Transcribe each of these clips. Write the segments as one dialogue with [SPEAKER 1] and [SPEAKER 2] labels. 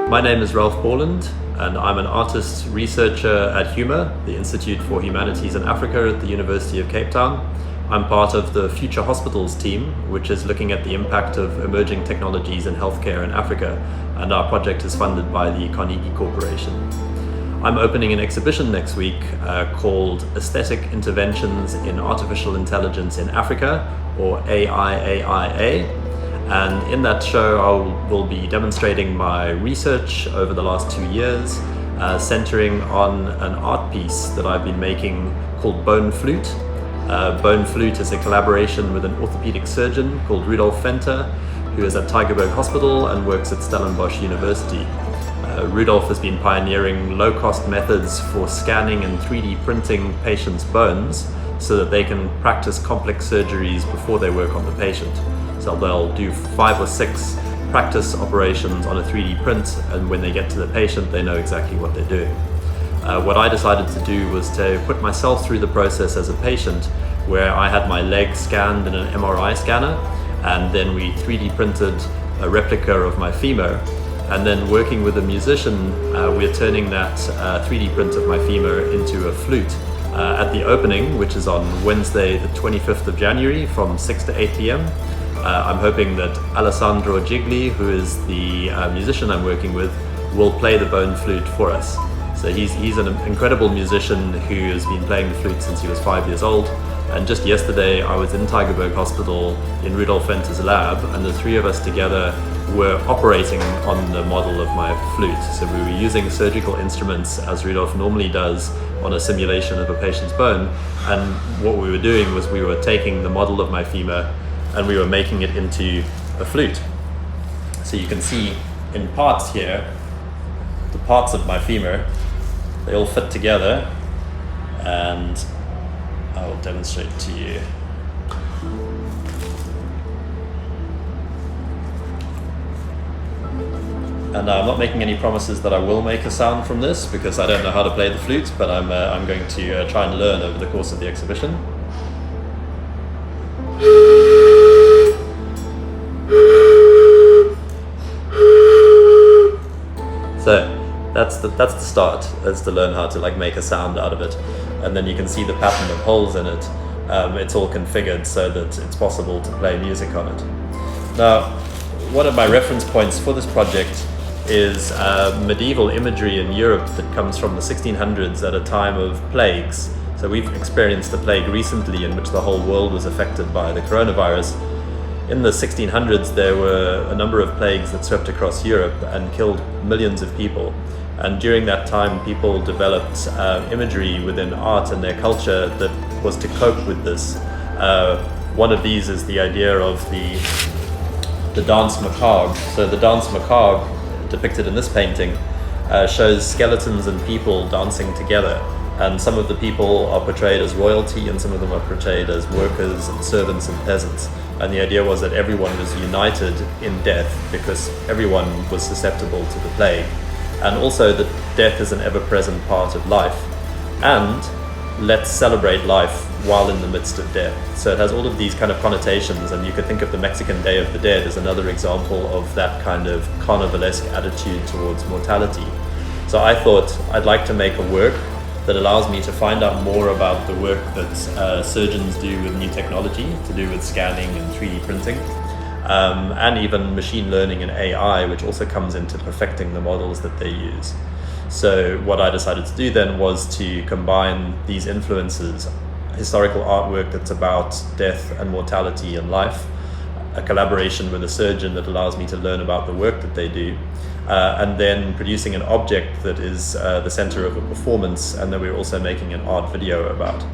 [SPEAKER 1] My name is Ralph Borland, and I'm an artist researcher at HUMA, the Institute for Humanities in Africa at the University of Cape Town. I'm part of the Future Hospitals team, which is looking at the impact of emerging technologies in healthcare in Africa, and our project is funded by the Carnegie Corporation. I'm opening an exhibition next week called Aesthetic Interventions in Artificial Intelligence in Africa, or AIAIA. And in that show, I will be demonstrating my research over the last 2 years, centering on an art piece that I've been making called Bone Flute. Bone Flute is a collaboration with an orthopaedic surgeon called Rudolph Venter, who is at Tygerberg Hospital and works at Stellenbosch University. Rudolph has been pioneering low-cost methods for scanning and 3D printing patients' bones so that they can practice complex surgeries before they work on the patient. So they'll do 5 or 6 practice operations on a 3D print, and when they get to the patient, they know exactly what they're doing. What I decided to do was to put myself through the process as a patient, where I had my leg scanned in an MRI scanner, and then we 3D printed a replica of my femur. And then working with a musician, we're turning that 3D print of my femur into a flute. At the opening, which is on Wednesday the 25th of January from 6 to 8 p.m. I'm hoping that Allesandro Gigli, who is the musician I'm working with, will play the bone flute for us. So he's an incredible musician who has been playing the flute since he was 5 years old. And just yesterday I was in Tygerberg Hospital in Rudolph Venter's lab, and the 3 of us together were operating on the model of my flute. So we were using surgical instruments as Rudolph normally does on a simulation of a patient's bone. And what we were doing was we were taking the model of my femur and we were making it into a flute. So you can see in parts here, the parts of my femur, they all fit together, and I will demonstrate to you. And I'm not making any promises that I will make a sound from this because I don't know how to play the flute, but I'm going to try and learn over the course of the exhibition. So that's the start, is to learn how to make a sound out of it, and then you can see the pattern of holes in it. It's all configured so that it's possible to play music on it. Now, one of my reference points for this project is medieval imagery in Europe that comes from the 1600s at a time of plagues. So we've experienced a plague recently in which the whole world was affected by the coronavirus. In the 1600s, there were a number of plagues that swept across Europe and killed millions of people. And during that time, people developed imagery within art and their culture that was to cope with this. One of these is the idea of the danse macabre. So the danse macabre, depicted in this painting, shows skeletons and people dancing together. And some of the people are portrayed as royalty, and some of them are portrayed as workers and servants and peasants. And the idea was that everyone was united in death because everyone was susceptible to the plague. And also that death is an ever-present part of life. And let's celebrate life while in the midst of death. So it has all of these kind of connotations, and you could think of the Mexican Day of the Dead as another example of that kind of carnivalesque attitude towards mortality. So I thought I'd like to make a work that allows me to find out more about the work that surgeons do with new technology, to do with scanning and 3D printing, and even machine learning and AI, which also comes into perfecting the models that they use. So what I decided to do then was to combine these influences, historical artwork that's about death and mortality and life, a collaboration with a surgeon that allows me to learn about the work that they do, and then producing an object that is the center of a performance, and that we're also making an art video about.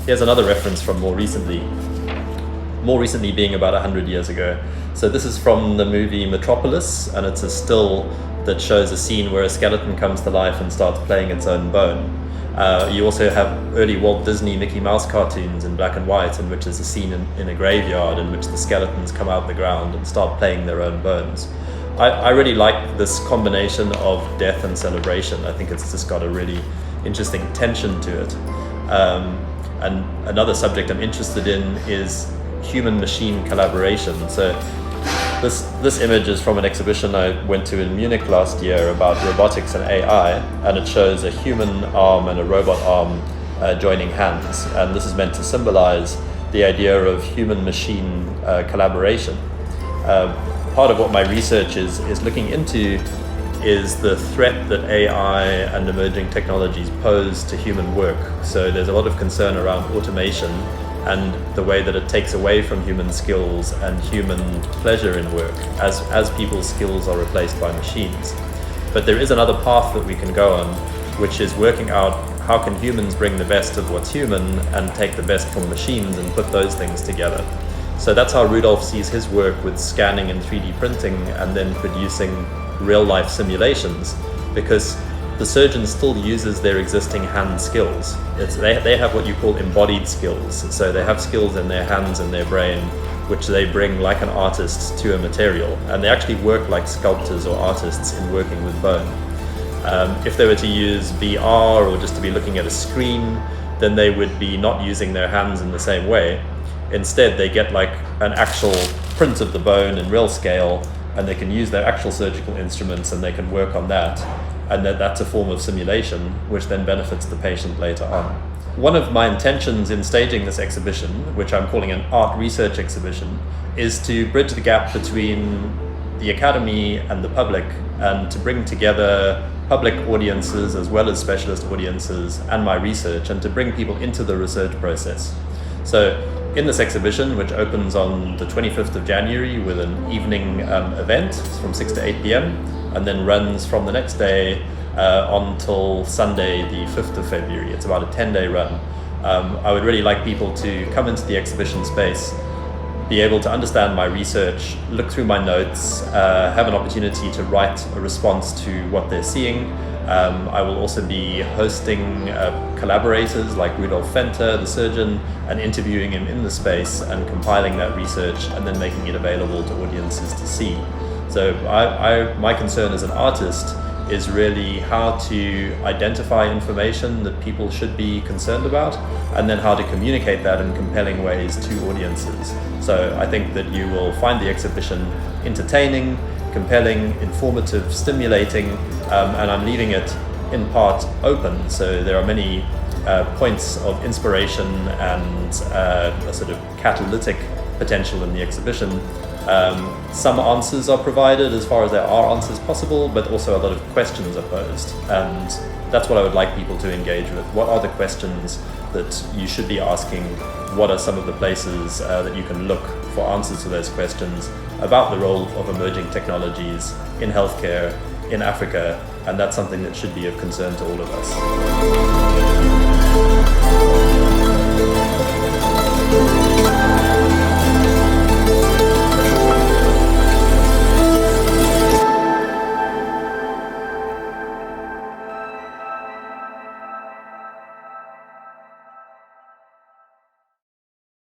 [SPEAKER 1] Here's another reference from more recently being about 100 years ago. So this is from the movie Metropolis, and it's a still that shows a scene where a skeleton comes to life and starts playing its own bone. You also have early Walt Disney Mickey Mouse cartoons in black and white, in which there's a scene in a graveyard in which the skeletons come out the ground and start playing their own bones. I really like this combination of death and celebration. I think it's just got a really interesting tension to it. And another subject I'm interested in is human-machine collaboration. So This image is from an exhibition I went to in Munich last year about robotics and AI, and it shows a human arm and a robot arm joining hands, and this is meant to symbolize the idea of human-machine collaboration. Part of what my research is looking into is the threat that AI and emerging technologies pose to human work. So there's a lot of concern around automation and the way that it takes away from human skills and human pleasure in work as people's skills are replaced by machines. But there is another path that we can go on, which is working out how can humans bring the best of what's human and take the best from machines and put those things together. So that's how Rudolph sees his work with scanning and 3D printing and then producing real-life simulations, because the surgeon still uses their existing hand skills. They have what you call embodied skills. So they have skills in their hands and their brain, which they bring like an artist to a material. And they actually work like sculptors or artists in working with bone. If they were to use VR or just to be looking at a screen, then they would be not using their hands in the same way. Instead, they get like an actual print of the bone in real scale, and they can use their actual surgical instruments and they can work on that. And that's a form of simulation, which then benefits the patient later on. One of my intentions in staging this exhibition, which I'm calling an art research exhibition, is to bridge the gap between the academy and the public, and to bring together public audiences as well as specialist audiences and my research, and to bring people into the research process. So in this exhibition, which opens on the 25th of January with an evening event from 6 to 8 p.m. and then runs from the next day until Sunday, the 5th of February. It's about a 10-day run. I would really like people to come into the exhibition space, be able to understand my research, look through my notes, have an opportunity to write a response to what they're seeing. I will also be hosting collaborators like Rudolph Venter, the surgeon, and interviewing him in the space and compiling that research and then making it available to audiences to see. So my concern as an artist is really how to identify information that people should be concerned about, and then how to communicate that in compelling ways to audiences. So I think that you will find the exhibition entertaining, compelling, informative, stimulating, and I'm leaving it in part open. So there are many points of inspiration and a sort of catalytic potential in the exhibition. Some answers are provided as far as there are answers possible, but also a lot of questions are posed. And that's what I would like people to engage with. What are the questions that you should be asking? What are some of the places that you can look for answers to those questions about the role of emerging technologies in healthcare in Africa? And that's something that should be of concern to all of us.